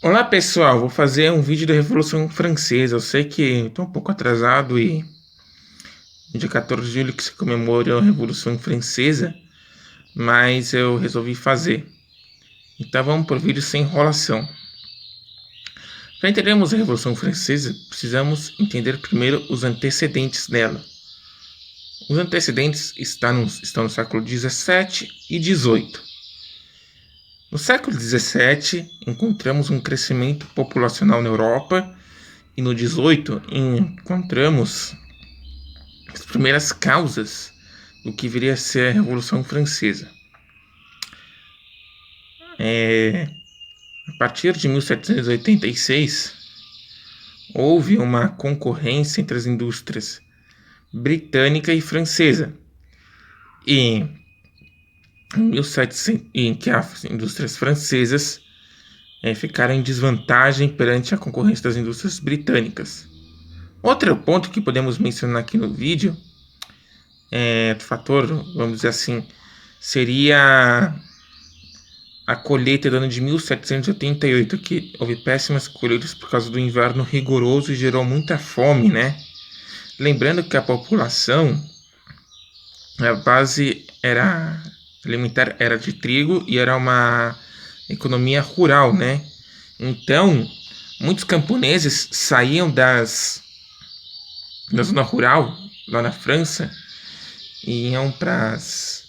Olá pessoal, vou fazer um vídeo da Revolução Francesa. Eu sei que estou um pouco atrasado e no dia 14 de julho que se comemora a Revolução Francesa, mas eu resolvi fazer. Então vamos para o vídeo sem enrolação. Para entendermos a Revolução Francesa, precisamos entender primeiro os antecedentes dela. Os antecedentes estão no século 17 e 18. No século 17, encontramos um crescimento populacional na Europa e no 18 encontramos as primeiras causas do que viria a ser a Revolução Francesa. A partir de 1786, houve uma concorrência entre as indústrias britânica e francesa. E em que as indústrias francesas ficaram em desvantagem perante a concorrência das indústrias britânicas. Outro ponto que podemos mencionar aqui no vídeo, fator, vamos dizer assim, seria a colheita do ano de 1788, que houve péssimas colheitas por causa do inverno rigoroso e gerou muita fome, né? Lembrando que a população, a base alimentar era de trigo e era uma economia rural, né? Então, muitos camponeses saíam da zona rural, lá na França, e iam para os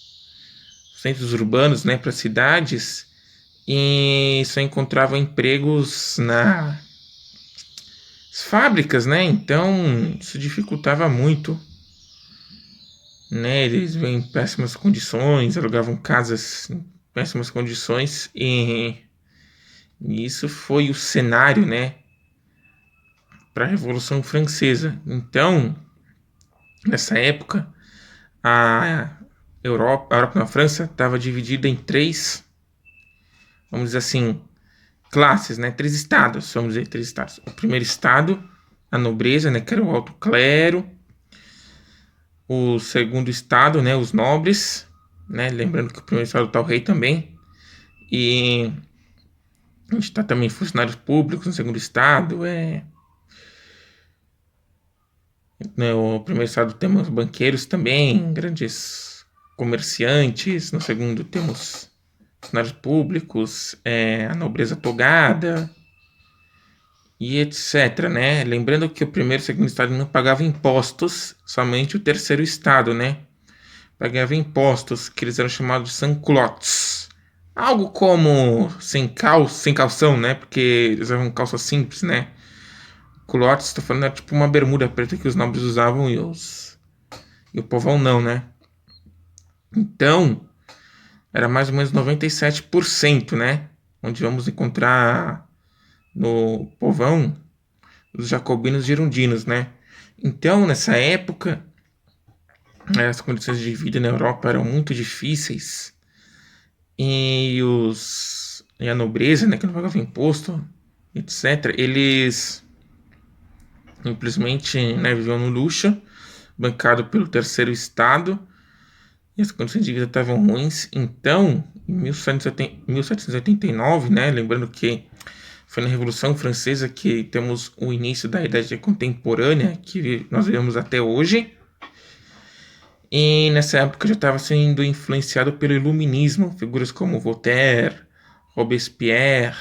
centros urbanos, né, para cidades, e só encontravam empregos nas fábricas, né? Então, isso dificultava muito, né? Eles vêm em péssimas condições, alugavam casas em péssimas condições, e isso foi o cenário, né, para a Revolução Francesa. Então, nessa época, a Europa na França estava dividida em três, vamos dizer assim, classes, né? Três estados, vamos dizer, três estados. O primeiro estado, a nobreza, né, que era o alto clero. O segundo estado, né, os nobres, né? Lembrando que o primeiro estado está o rei também. E a gente está também funcionários públicos no segundo estado, no primeiro estado temos banqueiros também, grandes comerciantes. No segundo temos funcionários públicos, a nobreza togada e etc, né? Lembrando que o primeiro e o segundo estado não pagavam impostos, somente o terceiro estado, né, pagava impostos, que eles eram chamados de sans-culottes. Algo como sem calção, né? Porque eles usavam calça simples, né? Culottes, tô falando, era tipo uma bermuda preta que os nobres usavam e o povão não, né? Então, era mais ou menos 97%, né? Onde vamos encontrar no povão os jacobinos girondinos, né? Então, nessa época, as condições de vida na Europa eram muito difíceis e a nobreza, né, que não pagava imposto, etc., eles simplesmente, né, viviam no luxo, bancado pelo terceiro estado, e as condições de vida estavam ruins. Então, em 1789, né, lembrando que foi na Revolução Francesa que temos o início da Idade Contemporânea, que nós vemos até hoje, e nessa época já estava sendo influenciado pelo Iluminismo, figuras como Voltaire, Robespierre,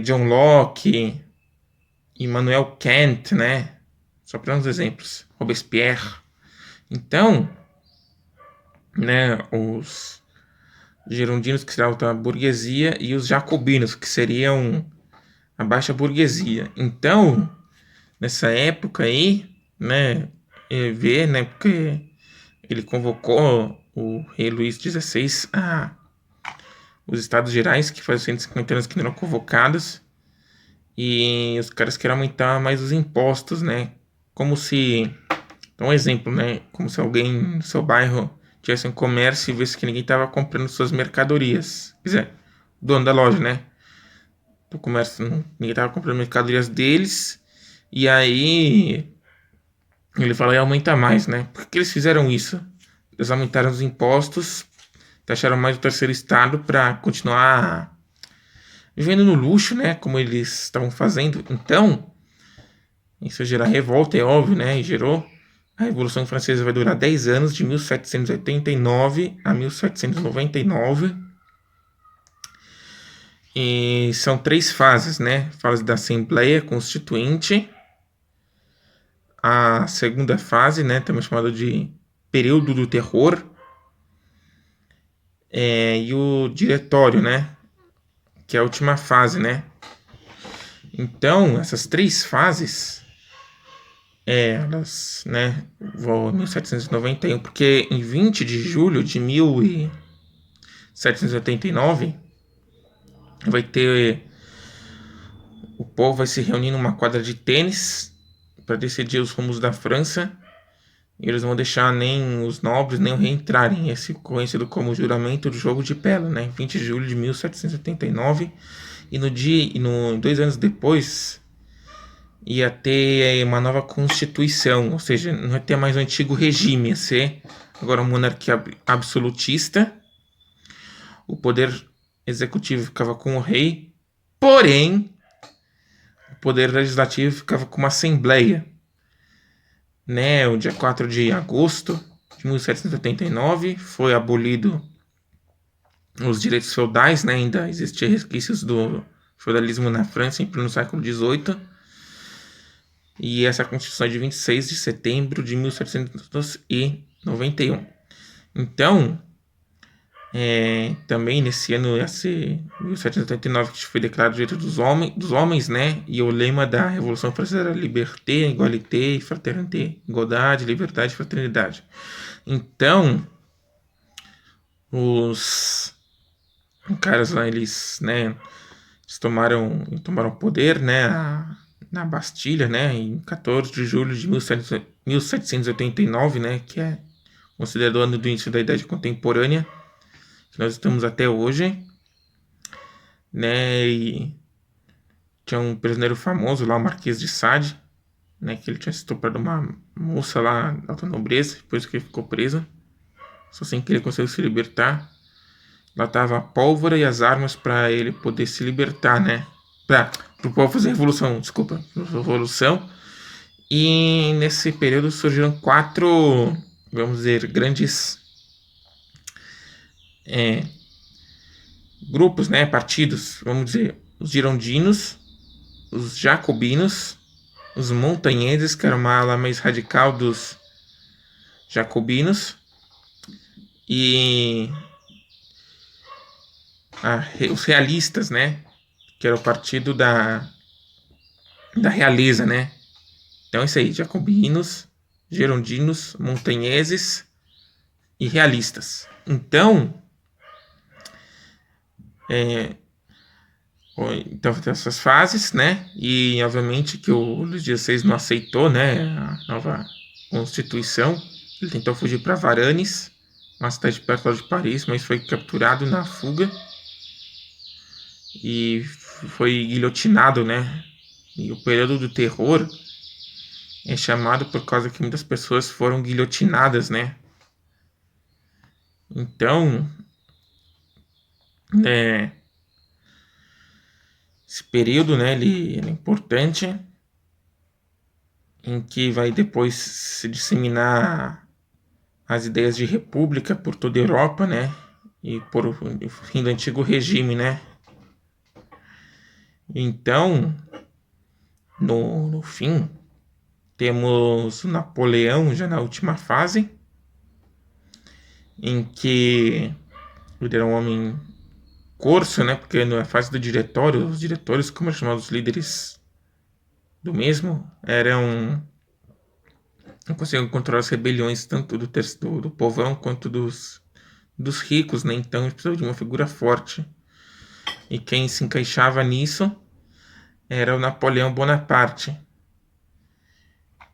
John Locke, Immanuel Kant, né? Só para uns exemplos. Robespierre. Então, né, os girondinos, que seriam a burguesia, e os jacobinos, que seriam a baixa burguesia. Então, nessa época aí, né, vê, né, porque ele convocou o rei Luís XVI a os Estados Gerais, que faz 150 anos que não eram convocados, e os caras querem aumentar mais os impostos, né? Como se, então, um exemplo, né? Como se alguém no seu bairro tivesse um comércio e visse que ninguém estava comprando suas mercadorias. Quer dizer, dono da loja, né? Do comércio, ninguém estava comprando mercadorias deles, e aí ele fala e aumenta mais, né? Por que eles fizeram isso? Eles aumentaram os impostos, taxaram mais o terceiro estado para continuar vivendo no luxo, né, como eles estavam fazendo. Então, isso ia gerar revolta, é óbvio, né, e gerou. A Revolução Francesa vai durar 10 anos, de 1789 a 1799. E são 3 fases, né? Fase da Assembleia Constituinte, a segunda fase, né, também chamada de período do terror, e o diretório, né, que é a última fase, né. Então, essas 3 fases, elas, né, vão em 1791, porque em 20 de julho de 1789 vai ter, o povo vai se reunir numa quadra de tênis para decidir os rumos da França. E eles não vão deixar nem os nobres nem o rei entrarem. Esse conhecido como juramento do jogo de Pela, né? 20 de julho de 1779. E no dia, 2 anos depois, ia ter uma nova constituição, ou seja, não ia ter mais o antigo regime, ia ser agora uma monarquia absolutista. O poder executivo ficava com o rei, porém o poder legislativo ficava com uma assembleia, né? O dia 4 de agosto de 1789 foi abolido os direitos feudais, né? Ainda existiam resquícios do feudalismo na França em pleno século XVIII. E essa Constituição é de 26 de setembro de 1791. Então, também nesse ano ia ser 1789 que foi declarado o direito dos homens, né? E o lema da Revolução Francesa era Liberté, Égalité, Fraternité, igualdade, liberdade e fraternidade. Então, os caras lá, eles, né, eles tomaram poder, né, na Bastilha, né, em 14 de julho de 1789, né, que é considerado o ano do início da Idade Contemporânea, que nós estamos até hoje, né, e tinha um prisioneiro famoso lá, o Marquês de Sade, né, que ele tinha estuprado uma moça lá da alta nobreza, depois que ele ficou preso, só assim que ele conseguiu se libertar. Lá tava a pólvora e as armas para ele poder se libertar, né, para o povo fazer revolução, desculpa, revolução. E nesse período surgiram 4, vamos dizer, grandes grupos, né, partidos, vamos dizer, os girondinos, os jacobinos, os montanheses, que era uma ala mais radical dos jacobinos, e os realistas, né, que era o partido da realeza, né. Então é isso aí, jacobinos, girondinos, montanheses e realistas. Então, então tem essas fases, né? E obviamente que o Luís XVI não aceitou, né, a nova Constituição. Ele tentou fugir para Varennes, uma cidade perto de Paris, mas foi capturado na fuga e foi guilhotinado, né? E o período do terror é chamado por causa que muitas pessoas foram guilhotinadas, né? Então, né, esse período, né, ele é importante, em que vai depois se disseminar as ideias de república por toda a Europa, né? E por o fim do antigo regime, né? Então, no fim, temos Napoleão já na última fase, em que ele era um homem corso, né? Porque na fase do diretório, os diretores, como eram chamados, os líderes do mesmo, não conseguiam controlar as rebeliões tanto do povão quanto dos ricos, né? Então eles precisavam de uma figura forte. E quem se encaixava nisso era o Napoleão Bonaparte.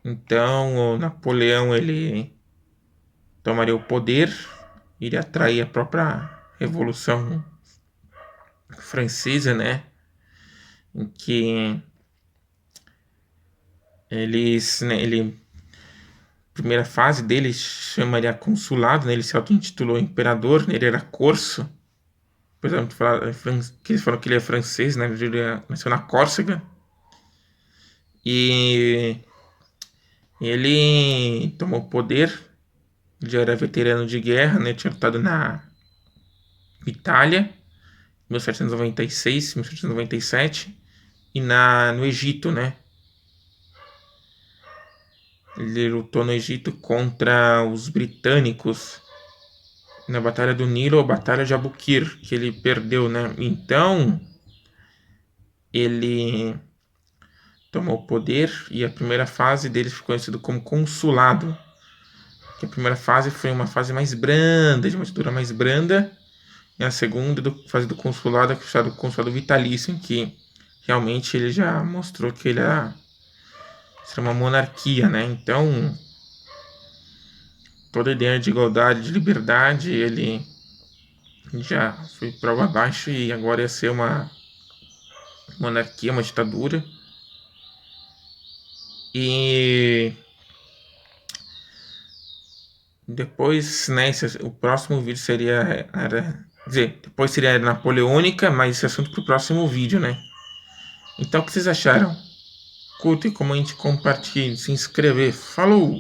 Então o Napoleão, ele tomaria o poder, iria atrair a própria Revolução Francesa, né? Em que ele, primeira fase dele chamaria consulado, né? Ele se auto-intitulou imperador, ele era corso, Depois vamos falar que eles falam que ele é francês, né? Ele nasceu na Córcega. E ele tomou poder, já era veterano de guerra, né? Tinha lutado na Itália, 1796, 1797, e no Egito, né? Ele lutou no Egito contra os britânicos na Batalha do Nilo ou Batalha de Abukir, que ele perdeu, né? Então, ele tomou o poder e a primeira fase dele ficou conhecido como consulado. Que a primeira fase foi uma fase mais branda, de uma estrutura mais branda, e a segunda fase do consulado é o consulado vitalício, em que realmente ele já mostrou que ele era uma monarquia, né? Então, toda a ideia de igualdade, de liberdade, ele já foi prova abaixo e agora ia ser uma monarquia, uma ditadura. E depois, né, o próximo vídeo seria, quer dizer, depois seria napoleônica, mas esse assunto pro próximo vídeo, né? Então, o que vocês acharam? Curtem, comente, compartilhem, se inscrever. Falou!